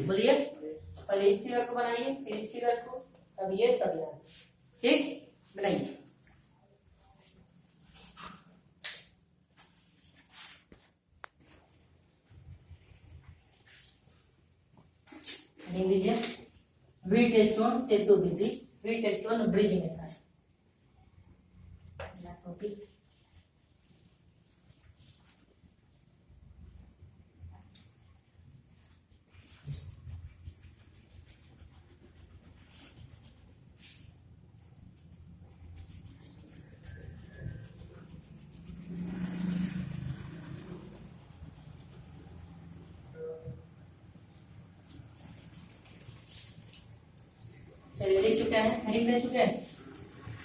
बोलिए, पहले इस फिगर को बनाइए, फिर इस फिगर को, तब ये तब यहाँ से। ठीक, बनाइए। लिख दीजिए व्हीटस्टोन सेतु विधि, व्हीटस्टोन ब्रिज मेथड। चलिए लिख चुके हैं, हेडिंग दे चुके हैं।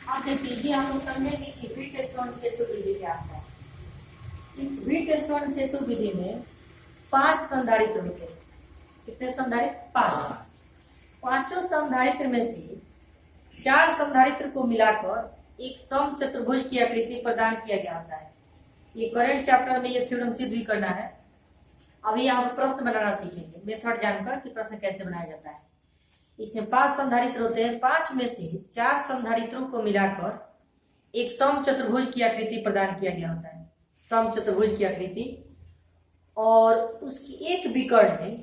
आप देखिए, हम लोग समझेंगे कि व्हीटस्टोन सेतु विधि क्या है। इस व्हीटस्टोन सेतु विधि में 5 संधारित्र होते हैं। कितने संधारित्र? 5। पांचों संधारित्र में से 4 संधारित्र को मिलाकर एक सम चतुर्भुज की आकृति प्रदान किया गया होता है। ये करंट चैप्टर में ये थ्योरम सिद्ध भी करना है। अभी आप प्रश्न बनाना सीखेंगे, मेथड जानकर कि प्रश्न कैसे बनाया जाता है। इसमें 5 संधारित्र होते हैं। 5 में से 4 संधारित्रों को मिलाकर एक सम चतुर्भुज की आकृति प्रदान किया गया होता है, सम चतुर्भुज की आकृति। और उसकी एक विकर्ण में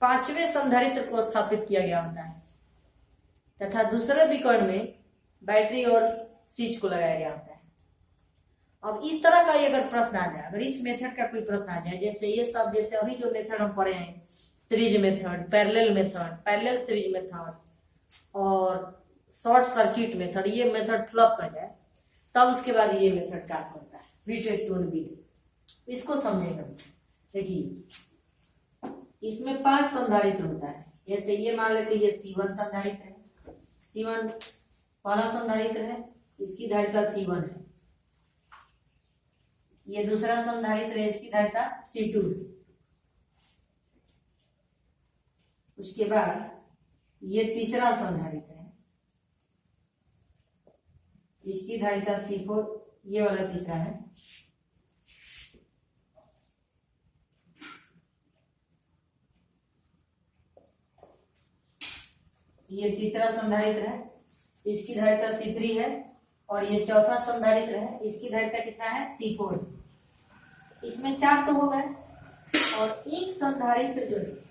5वें संधारित्र को स्थापित किया गया होता है तथा दूसरे विकर्ण में बैटरी और स्विच को लगाया गया होता है। अब इस तरह का अगर प्रश्न आ जाए, अगर इस मेथड का कोई प्रश्न आ जाए, जैसे ये सब, जैसे अभी जो मेथड हम पढ़े हैं, series method, parallel method, parallel series method और शॉर्ट सर्किट मेथड, ये मेथड फ्लॉप कर जाए, तब उसके बाद ये मेथड काम करता है, व्हीटस्टोन विधि। इसको समझेंगे। देखिए, इसमें 5 संधारित्र होता है। जैसे ये मान लेते ये C1 संधारित्र है, C1 पहला संधारित्र है, इसकी धारिता C1 है। ये दूसरा संधारित्र है, इसकी धारिता C2 है। उसके बाद ये तीसरा संधारित्र है, इसकी धारिता C4, ये वाला तीसरा है। ये तीसरा संधारित्र है, इसकी धारिता C3 है। और ये चौथा संधारित्र है, इसकी धारिता कितना है? C4 है। इसमें 4 तो हो गए। और एक संधारित्र जो है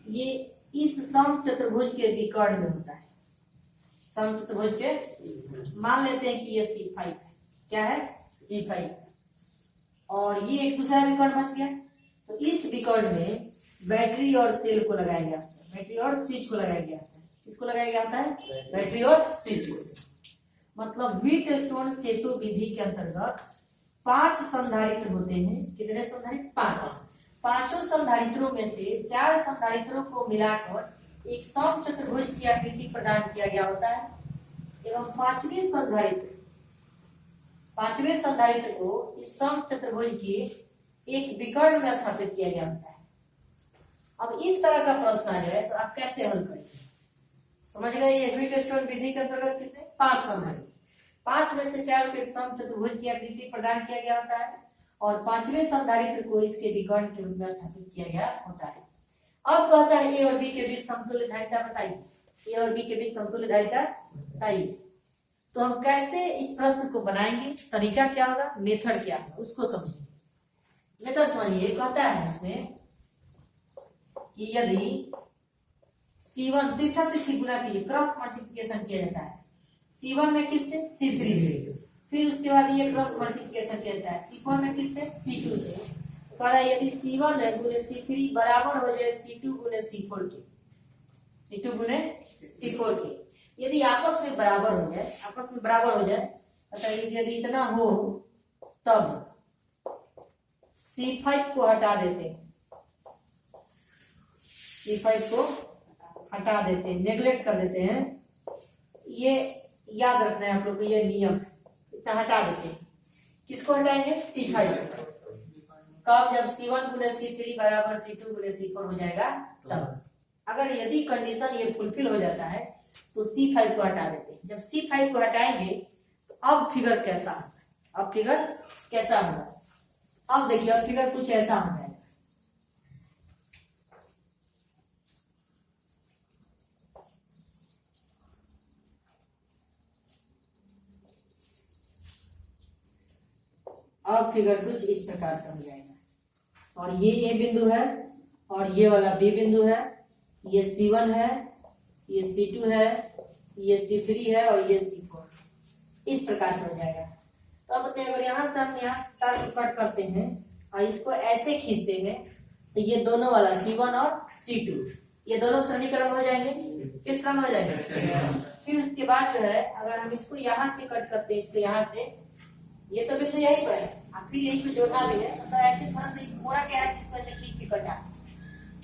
ये इस सम चतुर्भुज के विकर्ण में होता है। सम चतुर्भुज के, मान लेते हैं कि ये C5 है। क्या है? C5। और ये एक दूसरा विकर्ण बच गया, तो इस विकर्ण में बैटरी और सेल को लगाया गया होता है, बैटरी और स्विच को लगाया गया होता है। किसको लगाया गया होता है? बैटरी और स्विच को। मतलब व्हीटस्टोन सेतु विधि के अंतर्गत 5 संधारित्र होते हैं। कितने संधारित्र? 5। पांचों संधारित्रों में से 4 संधारित्रों को मिलाकर एक सम चतुर्भुज की आकृति प्रदान किया गया होता है। एवं 5वें संधारित्र को इस सम चतुर्भुज के एक विकर्ण में स्थापित किया गया होता है। अब इस तरह का प्रश्न आ जाए तो आप कैसे हल करेंगे? समझ गए? ये व्हीटस्टोन विधि के अंतर्गत कितने? 5 संधारित्र। 5 में से 4 को एक सम चतुर्भुज की आकृति प्रदान किया गया होता है और 5वें संधारित्र को इसके विकर्ण के रूप में स्थापित किया गया होता है। अब कहता है ए और बी के बीच समतुल्य धारिता बताइए। ए और बी के बीच समतुल्य धारिता बताइए। तो हम कैसे इस प्रश्न को बनाएंगे, तरीका क्या होगा, मेथड क्या होगा, उसको समझिए। मेथड समझिए। कहता है इसमें कि यदि C1 तिरछा गुना कीजिए, क्रॉस मल्टीप्लिकेशन किया जाता है। C1 में किससे? C3 से। फिर उसके बाद ये क्रॉस मल्टीप्लिकेशन किया जाता है C4 में किससे? C2 से। तो कह रहा है यदि C1 गुने C3 बराबर हो जाए C2 गुने C4 के, C2 गुने C4 के, यदि आपस में बराबर हो जाए, बताइए यदि इतना हो तब C5 को हटा देते हैं, C5 को हटा देते हैं, नेग्लेक्ट कर देते हैं। ये याद रखना है आप लोग को, ये नियम, इतना हटा देते हैं। किसको हटाएंगे? C5। कब? जब C1 गुने C3 बराबर C2 गुने C4 हो जाएगा तब। अगर यदि कंडीशन ये फुलफिल हो जाता है तो C5 को हटा देते हैं। जब C5 को हटाएंगे तो अब फिगर कैसा होगा? अब देखिए, अब फिगर कुछ ऐसा हो जाएगा। अब फिगर कुछ इस प्रकार से हो जाएगा। और ये ए बिंदु है और ये वाला बी बिंदु है, ये C1 है, ये C2 है, ये C3 है और ये C4, इस प्रकार से हो जाएगा। तो अब बताइए अगर यहाँ से हम यहाँ तार को कट करते हैं और इसको ऐसे खींचते हैं तो ये दोनों वाला C1 और C2 ये दोनों श्रेणीक्रम हो जाएंगे। किस क्रम हो जाएंगे? फिर उसके बाद जो है अगर हम इसको यहाँ से कट करते हैं, इसको यहाँ से, ये तो बिंदु यही पर है, फिर यही पे जोड़ना भी है, तो ऐसे थोड़ा सा इस मोड़ा क्या है जिसको ऐसे खींच के कटा,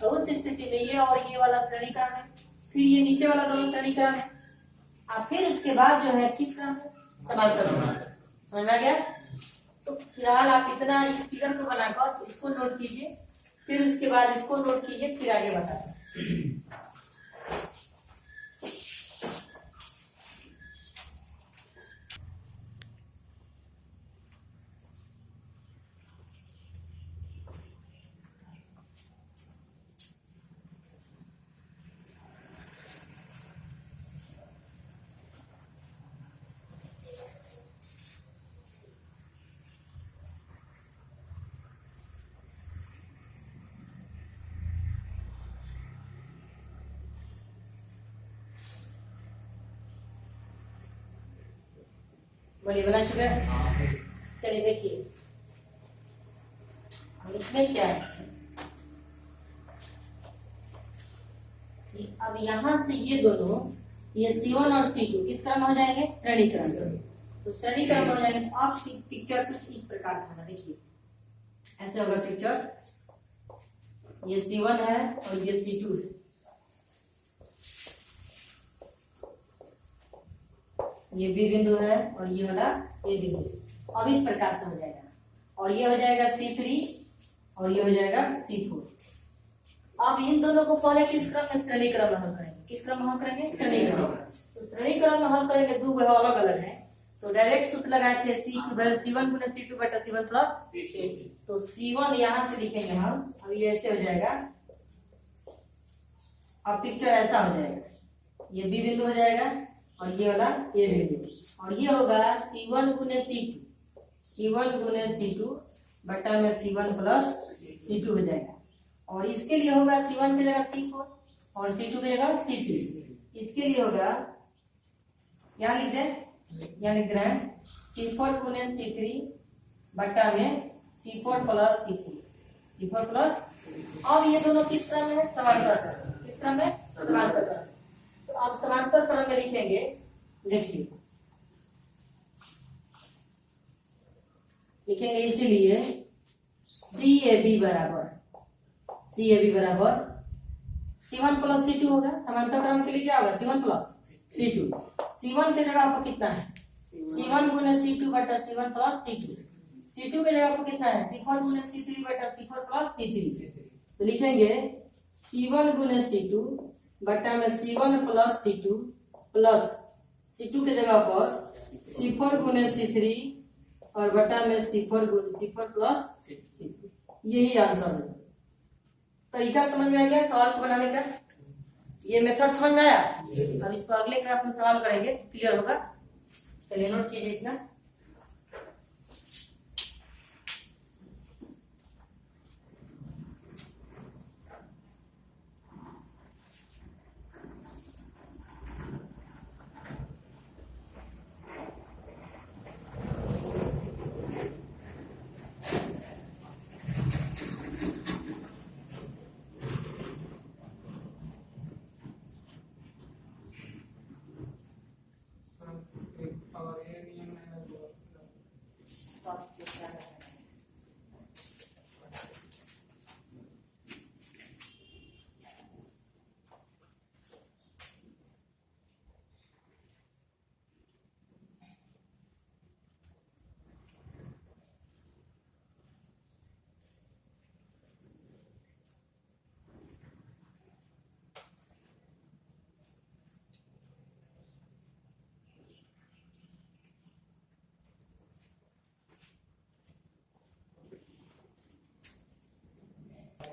तो उस स्थिति में ये और ये वाला श्रेणीक्रम है, फिर ये नीचे वाला दोनों श्रेणीक्रम है, और फिर उसके बाद जो है किस क्रम है? समांतर क्रम। समझ में आ गया? तो फिलहाल आप इतना इस फिगर को बनाकर इसको नोट कीजिए, फिर उसके बाद इसको नोट कीजिए, फिर आगे बताते हैं। बोलिए, बना चुके हैं? चलिए देखिए इसमें क्या है, अब यहां से ये दोनों, ये C1 और C2 किस क्रम हो जाएंगे? श्रेणी क्रम। तो श्रेणी क्रम हो जाएंगे। तो आप पिक्चर कुछ इस प्रकार से है, देखिए ऐसे होगा पिक्चर, ये C1 है और ये C2 है, ये बी बिंदु है और ये वाला ए बिंदु। अब इस प्रकार से हो जाएगा, और ये हो जाएगा C3 और ये हो जाएगा C4। अब इन दोनों को पहले किस क्रम में? श्रेणी क्रम में हल करेंगे। किस क्रम में हल करेंगे? श्रेणी क्रम। तो श्रेणी क्रम में हल करेंगे, दो अलग अलग है, तो डायरेक्ट सूत्र लगाए थे C1 गुना C2 बटा C1 प्लस C2। तो C1 यहां से लिखेंगे हम, अब ये ऐसे हो जाएगा, अब पिक्चर ऐसा हो जाएगा, ये बी बिंदु हो जाएगा और ये वाला ए बिंदु, और ये होगा C1 गुने C2 बटा में C1 प्लस C2 हो जाएगा। और इसके लिए होगा C1 की जगह C4 और C2 की जगह C3। इसके लिए होगा, यहाँ लिख रहे हैं C4 गुने C3 बटा में C4 प्लस C4 अब ये दोनों किस क्रम में है? समांतर। किस क्रम में? समांतर क्रम। तो अब समांतर क्रम में लिखेंगे, देखिए लिखेंगे इसीलिए CAB बराबर C1 प्लस C2 होगा। समांतर क्रम के लिए क्या होगा? C1 plus C2। C1 की जगह आपको कितना है? C1 गुने C2 बटा C1 प्लस C2। C2 की जगह आपको कितना है? C4 गुने C3 बटा C4 प्लस C3। तो लिखेंगे C1 गुने C2 बटा में C1 plus C2 plus C2 की जगह पर C4 गुने C3 और बटा में C4 प्लस C3। यही आंसर है। तरीका समझ में आ गया सवाल को बनाने का? ये मेथड समझ में आया? अब इसको अगले क्लास में सवाल करेंगे, क्लियर होगा। चलिए नोट कीजिए इतना।